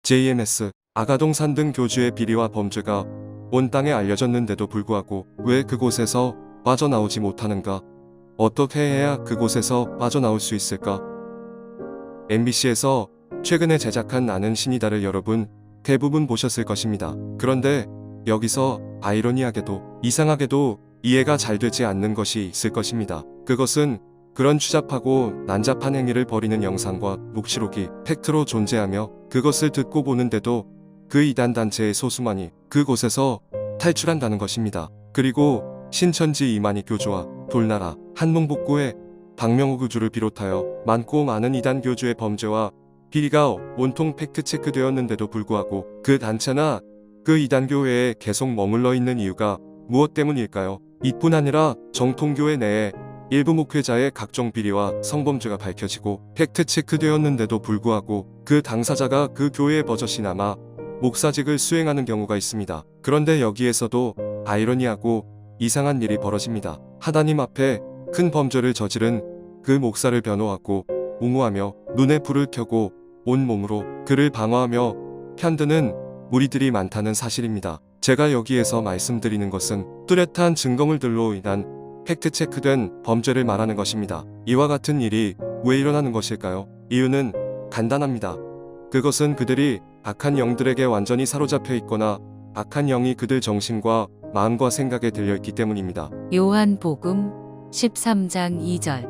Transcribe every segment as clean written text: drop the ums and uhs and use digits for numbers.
JMS, 아가동산 등 교주의 비리와 범죄가 온 땅에 알려졌는데도 불구하고 왜 그곳에서 빠져나오지 못하는가? 어떻게 해야 그곳에서 빠져나올 수 있을까? MBC에서 최근에 제작한 나는 신이다를 여러분 대부분 보셨을 것입니다. 그런데 여기서 아이러니하게도 이상하게도 이해가 잘 되지 않는 것이 있을 것입니다. 그것은 그런 추잡하고 난잡한 행위를 벌이는 영상과 녹취록이 팩트로 존재하며 그것을 듣고 보는데도 그 이단 단체의 소수만이 그곳에서 탈출한다는 것입니다. 그리고 신천지 이만희 교주와 돌나라 한몽복고의 박명호 교주를 비롯하여 많고 많은 이단 교주의 범죄와 비리가 온통 팩트체크되었는데도 불구하고 그 단체나 그 이단 교회에 계속 머물러 있는 이유가 무엇 때문일까요? 이뿐 아니라 정통교회 내에 일부 목회자의 각종 비리와 성범죄가 밝혀지고 팩트체크되었는데도 불구하고 그 당사자가 그 교회의 버젓이 남아 목사직을 수행하는 경우가 있습니다. 그런데 여기에서도 아이러니하고 이상한 일이 벌어집니다. 하나님 앞에 큰 범죄를 저지른 그 목사를 변호하고 옹호하며 눈에 불을 켜고 온몸으로 그를 방어하며 편드는 무리들이 많다는 사실입니다. 제가 여기에서 말씀드리는 것은 뚜렷한 증거물들로 인한 팩트체크된 범죄를 말하는 것입니다. 이와 같은 일이 왜 일어나는 것일까요? 이유는 간단합니다. 그것은 그들이 악한 영들에게 완전히 사로잡혀 있거나 악한 영이 그들 정신과 마음과 생각에 들려있기 때문입니다. 요한복음 13장 2절.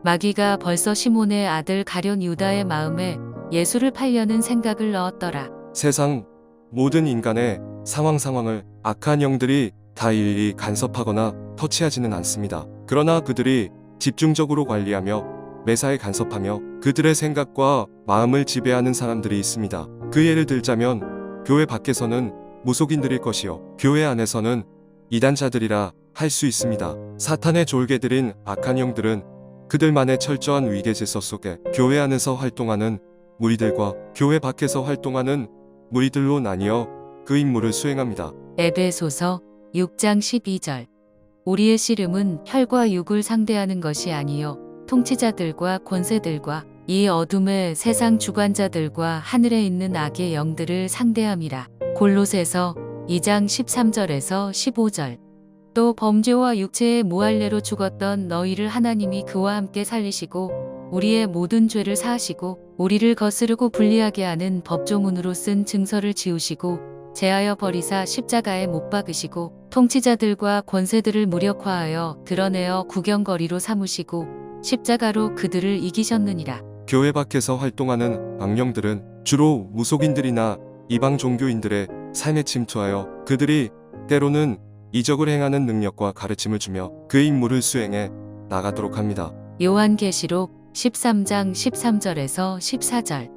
마귀가 벌써 시몬의 아들 가룟 유다의 마음에 예수를 팔려는 생각을 넣었더라. 세상 모든 인간의 상황을 악한 영들이 다 일일이 간섭하거나 터치하지는 않습니다. 그러나 그들이 집중적으로 관리하며 매사에 간섭하며 그들의 생각과 마음을 지배하는 사람들이 있습니다. 그 예를 들자면 교회 밖에서는 무속인들일 것이요 교회 안에서는 이단자들이라 할 수 있습니다. 사탄의 졸개들인 악한 영들은 그들만의 철저한 위계 질서 속에 교회 안에서 활동하는 무리들과 교회 밖에서 활동하는 무리들로 나뉘어 그 임무를 수행합니다. 에베소서 6장 12절. 우리의 씨름은 혈과 육을 상대하는 것이 아니요 통치자들과 권세들과 이 어둠의 세상 주관자들과 하늘에 있는 악의 영들을 상대함이라. 골로새서 2장 13절에서 15절. 또 범죄와 육체의 무할례로 죽었던 너희를 하나님이 그와 함께 살리시고 우리의 모든 죄를 사하시고 우리를 거스르고 불리하게 하는 법조문으로 쓴 증서를 지우시고 제하여 버리사 십자가에 못 박으시고 통치자들과 권세들을 무력화하여 드러내어 구경거리로 삼으시고 십자가로 그들을 이기셨느니라. 교회 밖에서 활동하는 악령들은 주로 무속인들이나 이방 종교인들의 삶에 침투하여 그들이 때로는 이적을 행하는 능력과 가르침을 주며 그 임무를 수행해 나가도록 합니다. 요한계시록 13장 13절에서 14절.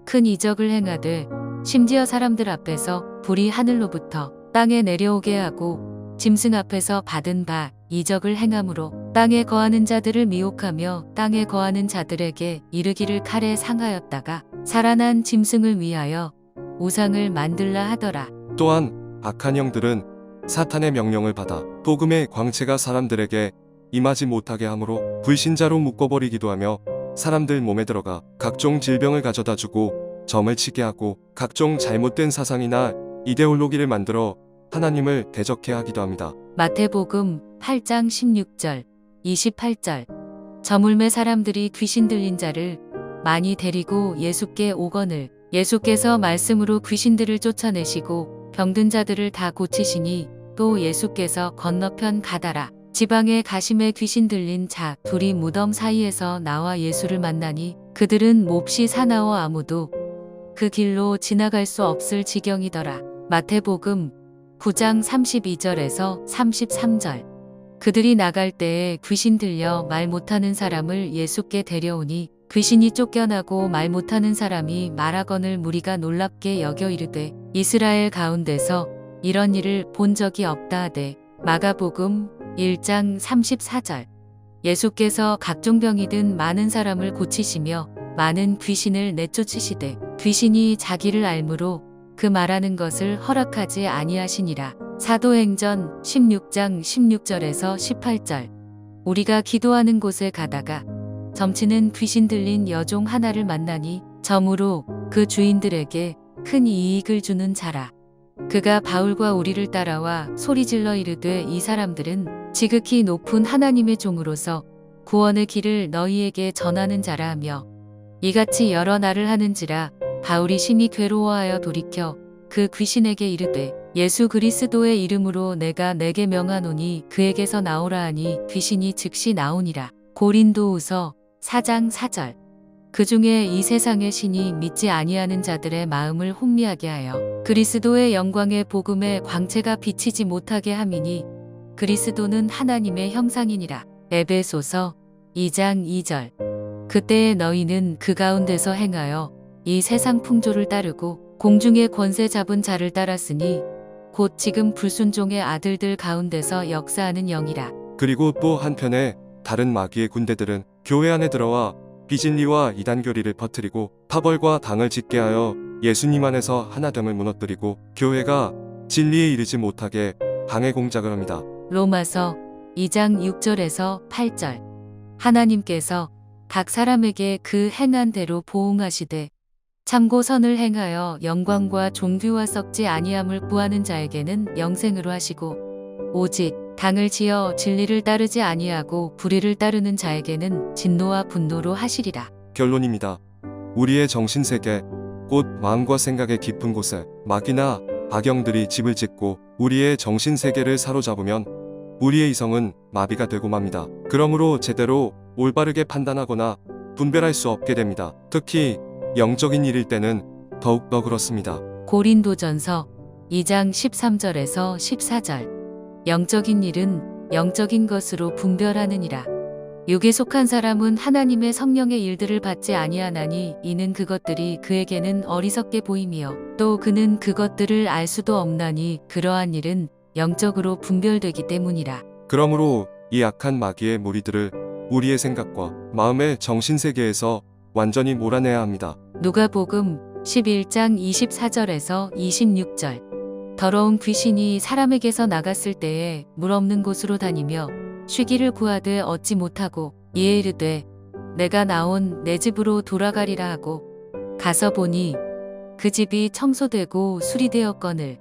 큰 이적을 행하되 심지어 사람들 앞에서 불이 하늘로부터 땅에 내려오게 하고 짐승 앞에서 받은 바 이적을 행함으로 땅에 거하는 자들을 미혹하며 땅에 거하는 자들에게 이르기를 칼에 상하였다가 살아난 짐승을 위하여 우상을 만들라 하더라. 또한 악한 영들은 사탄의 명령을 받아 복음의 광채가 사람들에게 임하지 못하게 하므로 불신자로 묶어버리기도 하며 사람들 몸에 들어가 각종 질병을 가져다 주고 점을 치게 하고 각종 잘못된 사상이나 이데올로기를 만들어 하나님을 대적해 하기도 합니다. 마태복음 8장 16절, 28절. 저물매 사람들이 귀신 들린 자를 많이 데리고 예수께 오거늘 예수께서 말씀으로 귀신들을 쫓아내시고 병든 자들을 다 고치시니 또 예수께서 건너편 가다라 지방에 가심에 귀신 들린 자 둘이 무덤 사이에서 나와 예수를 만나니 그들은 몹시 사나워 아무도 그 길로 지나갈 수 없을 지경이더라. 마태복음 9장 32절에서 33절. 그들이 나갈 때에 귀신 들려 말 못하는 사람을 예수께 데려오니 귀신이 쫓겨나고 말 못하는 사람이 말하거늘 무리가 놀랍게 여겨 이르되 이스라엘 가운데서 이런 일을 본 적이 없다 하되. 마가복음 1장 34절. 예수께서 각종 병이 든 많은 사람을 고치시며 많은 귀신을 내쫓으시되 귀신이 자기를 알므로 그 말하는 것을 허락하지 아니하시니라. 사도행전 16장 16절에서 18절. 우리가 기도하는 곳에 가다가 점치는 귀신 들린 여종 하나를 만나니 점으로 그 주인들에게 큰 이익을 주는 자라. 그가 바울과 우리를 따라와 소리질러 이르되 이 사람들은 지극히 높은 하나님의 종으로서 구원의 길을 너희에게 전하는 자라 하며 이같이 여러 날을 하는지라. 바울이 심히 괴로워하여 돌이켜 그 귀신에게 이르되 예수 그리스도의 이름으로 내가 내게 명하노니 그에게서 나오라 하니 귀신이 즉시 나오니라. 고린도후서 4장 4절. 그 중에 이 세상의 신이 믿지 아니하는 자들의 마음을 혼미하게 하여 그리스도의 영광의 복음의 광채가 비치지 못하게 함이니 그리스도는 하나님의 형상이니라. 에베소서 2장 2절. 그때에 너희는 그 가운데서 행하여 이 세상 풍조를 따르고 공중의 권세 잡은 자를 따랐으니 곧 지금 불순종의 아들들 가운데서 역사하는 영이라. 그리고 또 한편에 다른 마귀의 군대들은 교회 안에 들어와 비진리와 이단교리를 퍼뜨리고 파벌과 당을 짓게 하여 예수님 안에서 하나됨을 무너뜨리고 교회가 진리에 이르지 못하게 방해 공작을 합니다. 로마서 2장 6절에서 8절. 하나님께서 각 사람에게 그 행한 대로 보응하시되 참고 선을 행하여 영광과 존귀와 썩지 아니함을 구하는 자에게는 영생으로 하시고 오직 당을 지어 진리를 따르지 아니하고 불의를 따르는 자에게는 진노와 분노로 하시리라. 결론입니다. 우리의 정신세계, 곧 마음과 생각의 깊은 곳에 마귀나 악영들이 집을 짓고 우리의 정신세계를 사로잡으면 우리의 이성은 마비가 되고 맙니다. 그러므로 제대로 올바르게 판단하거나 분별할 수 없게 됩니다. 특히 영적인 일일 때는 더욱더 그렇습니다. 고린도전서 2장 13절에서 14절. 영적인 일은 영적인 것으로 분별하느니라. 육에 속한 사람은 하나님의 성령의 일들을 받지 아니하나니 이는 그것들이 그에게는 어리석게 보임이요 또 그는 그것들을 알 수도 없나니 그러한 일은 영적으로 분별되기 때문이라. 그러므로 이 악한 마귀의 무리들을 우리의 생각과 마음의 정신세계에서 완전히 몰아내야 합니다. 누가복음 11장 24절에서 26절. 더러운 귀신이 사람에게서 나갔을 때에 물 없는 곳으로 다니며 쉬기를 구하되 얻지 못하고 이에 이르되 내가 나온 내 집으로 돌아가리라 하고 가서 보니 그 집이 청소되고 수리되었거늘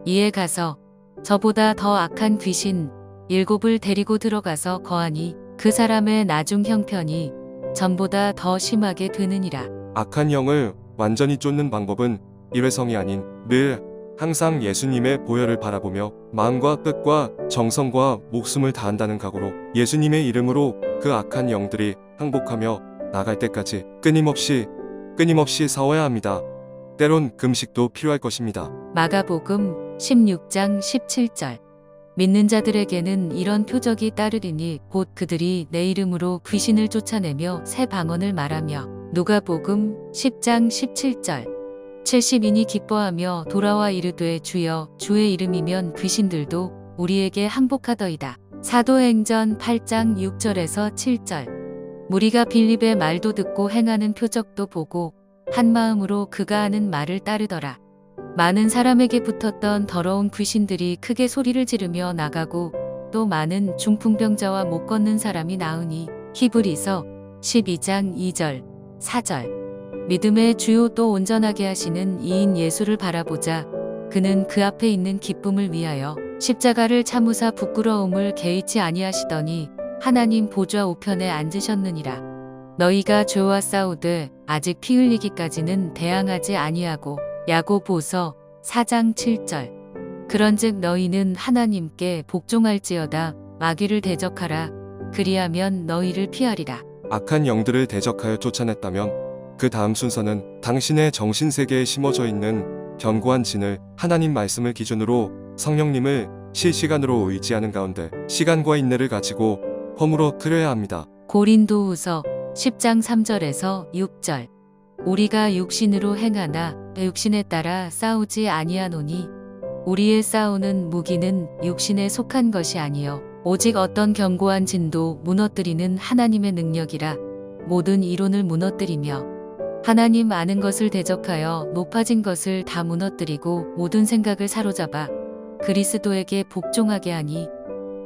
이에 가서 저보다 더 악한 귀신 7을 데리고 들어가서 거하니 그 사람의 나중 형편이 전보다 더 심하게 되느니라. 악한 영을 완전히 쫓는 방법은 일회성이 아닌 늘 항상 예수님의 보혈을 바라보며 마음과 뜻과 정성과 목숨을 다한다는 각오로 예수님의 이름으로 그 악한 영들이 항복하며 나갈 때까지 끊임없이 싸워야 합니다. 때론 금식도 필요할 것입니다. 마가복음 16장 17절. 믿는 자들에게는 이런 표적이 따르리니 곧 그들이 내 이름으로 귀신을 쫓아내며 새 방언을 말하며 누가복음 10장 17절. 70인이 기뻐하며 돌아와 이르되 주여 주의 이름이면 귀신들도 우리에게 항복하더이다. 사도행전 8장 6절에서 7절. 무리가 빌립의 말도 듣고 행하는 표적도 보고 한 마음으로 그가 하는 말을 따르더라. 많은 사람에게 붙었던 더러운 귀신들이 크게 소리를 지르며 나가고 또 많은 중풍병자와 못 걷는 사람이 나으니 히브리서 12장 2절 4절. 믿음의 주요 또 온전하게 하시는 이인 예수를 바라보자. 그는 그 앞에 있는 기쁨을 위하여 십자가를 참으사 부끄러움을 개의치 아니하시더니 하나님 보좌 우편에 앉으셨느니라. 너희가 죄와 싸우되 아직 피 흘리기까지는 대항하지 아니하고 야고보서 4장 7절. 그런즉 너희는 하나님께 복종할지어다. 마귀를 대적하라. 그리하면 너희를 피하리라. 악한 영들을 대적하여 쫓아냈다면 그 다음 순서는 당신의 정신세계에 심어져 있는 견고한 진을 하나님 말씀을 기준으로 성령님을 실시간으로 의지하는 가운데 시간과 인내를 가지고 허물어 트려야 합니다. 고린도후서 10장 3절에서 6절. 우리가 육신으로 행하나 육신에 따라 싸우지 아니하노니 우리의 싸우는 무기는 육신에 속한 것이 아니요 오직 어떤 견고한 진도 무너뜨리는 하나님의 능력이라. 모든 이론을 무너뜨리며 하나님 아는 것을 대적하여 높아진 것을 다 무너뜨리고 모든 생각을 사로잡아 그리스도에게 복종하게 하니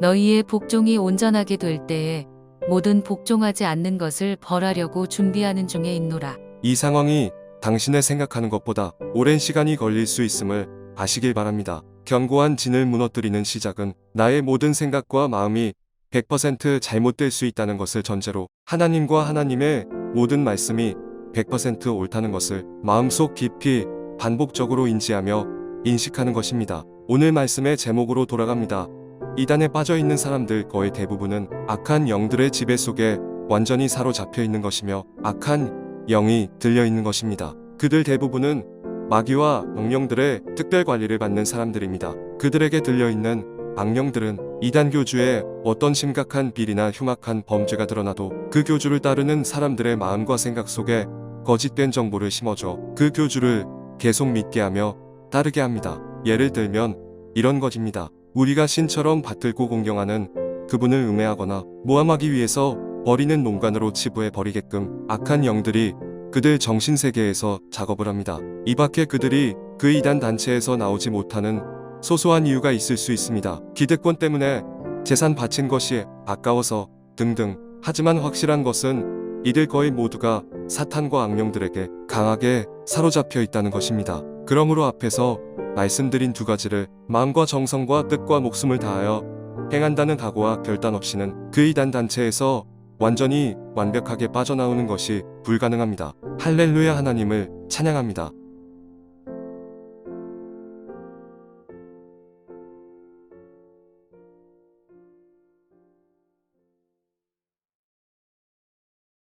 너희의 복종이 온전하게 될 때에 모든 복종하지 않는 것을 벌하려고 준비하는 중에 있노라. 이 상황이 당신의 생각하는 것보다 오랜 시간이 걸릴 수 있음을 아시길 바랍니다. 견고한 진을 무너뜨리는 시작은 나의 모든 생각과 마음이 100% 잘못될 수 있다는 것을 전제로 하나님과 하나님의 모든 말씀이 100% 옳다는 것을 마음속 깊이 반복적으로 인지하며 인식하는 것입니다. 오늘 말씀의 제목으로 돌아갑니다. 이단에 빠져있는 사람들 거의 대부분은 악한 영들의 지배 속에 완전히 사로잡혀 있는 것이며 악한 영이 들려있는 것입니다. 그들 대부분은 마귀와 악령들의 특별 관리를 받는 사람들입니다. 그들에게 들려있는 악령들은 이단 교주의 어떤 심각한 비리나 흉악한 범죄가 드러나도 그 교주를 따르는 사람들의 마음과 생각 속에 거짓된 정보를 심어줘 그 교주를 계속 믿게 하며 따르게 합니다. 예를 들면 이런 것입니다. 우리가 신처럼 받들고 공경하는 그분을 음해하거나 모함하기 위해서 버리는 농간으로 치부해 버리게끔 악한 영들이 그들 정신세계에서 작업을 합니다. 이 밖에 그들이 그 이단 단체에서 나오지 못하는 소소한 이유가 있을 수 있습니다. 기득권 때문에 재산 바친 것이 아까워서 등등. 하지만 확실한 것은 이들 거의 모두가 사탄과 악령들에게 강하게 사로잡혀 있다는 것입니다. 그러므로 앞에서 말씀드린 두 가지를 마음과 정성과 뜻과 목숨을 다하여 행한다는 각오와 결단 없이는 그 이단 단체에서 완전히 완벽하게 빠져나오는 것이 불가능합니다. 할렐루야. 하나님을 찬양합니다.